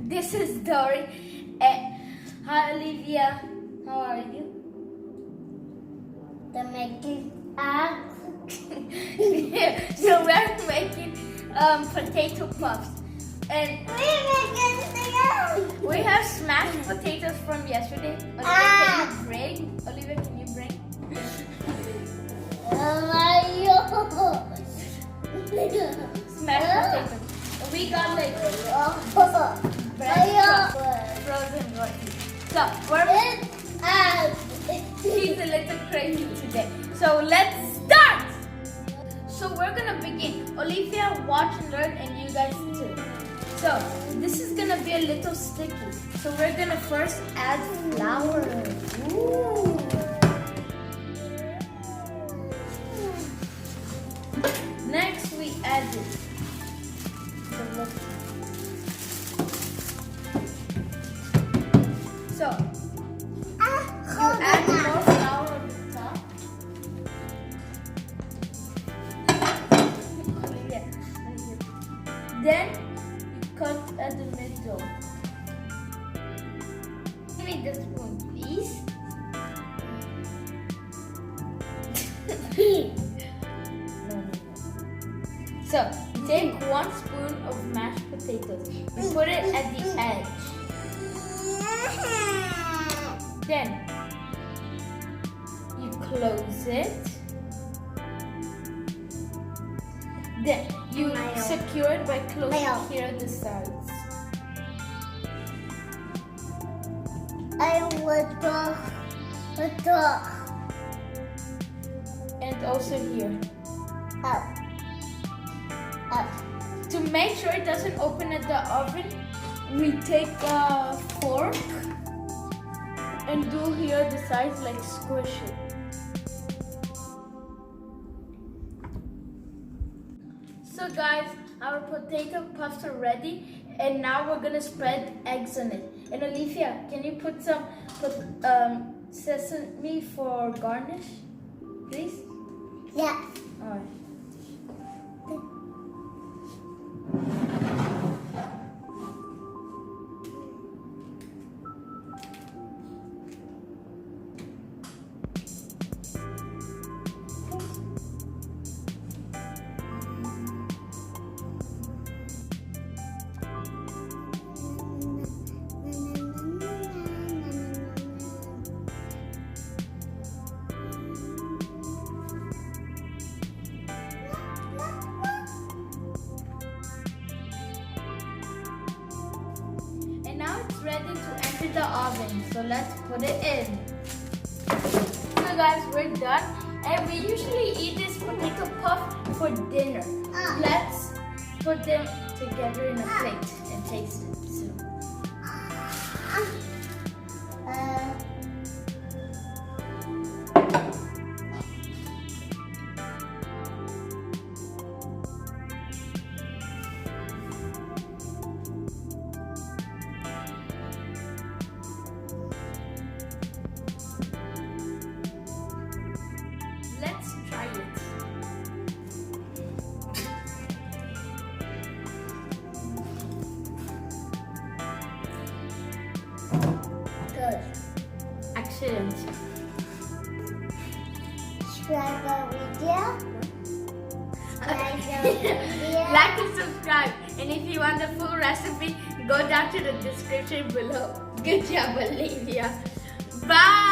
This is Dory. Hi, Olivia. How are you? The making eggs. So we're making potato puffs. And we have smashed potatoes from yesterday. Olivia, can you bring? Olivia, can you bring? Smashed potatoes. We got like frozen roti. So she's a little crazy today. So let's start. So we're gonna begin. Olivia, watch and learn, and you guys too. So this is gonna be a little sticky. So we're gonna first add flour. Ooh. Next we add it. So you add more flour on the top. Then you cut at the middle. Give me the spoon, please. No. So you take 1 spoon of mashed potatoes. You put it at the edge. Then you close it. Then you secure it by closing here at the sides. And also here. To make sure it doesn't open at the oven, we take a fork and do here the sides, like squish it. So guys, our potato puffs are ready, and now we're gonna spread eggs on it. And Olivia, can you put some sesame for garnish, please? Yeah. All right. Now it's ready to enter the oven, so let's put it in. So guys, we're done, and we usually eat this potato puff for dinner. Let's put them together in a plate and taste it. Let's try it. Good. Excellent. Subscribe our video. Like and subscribe. And if you want the full recipe, go down to the description below. Good job, Olivia. Bye.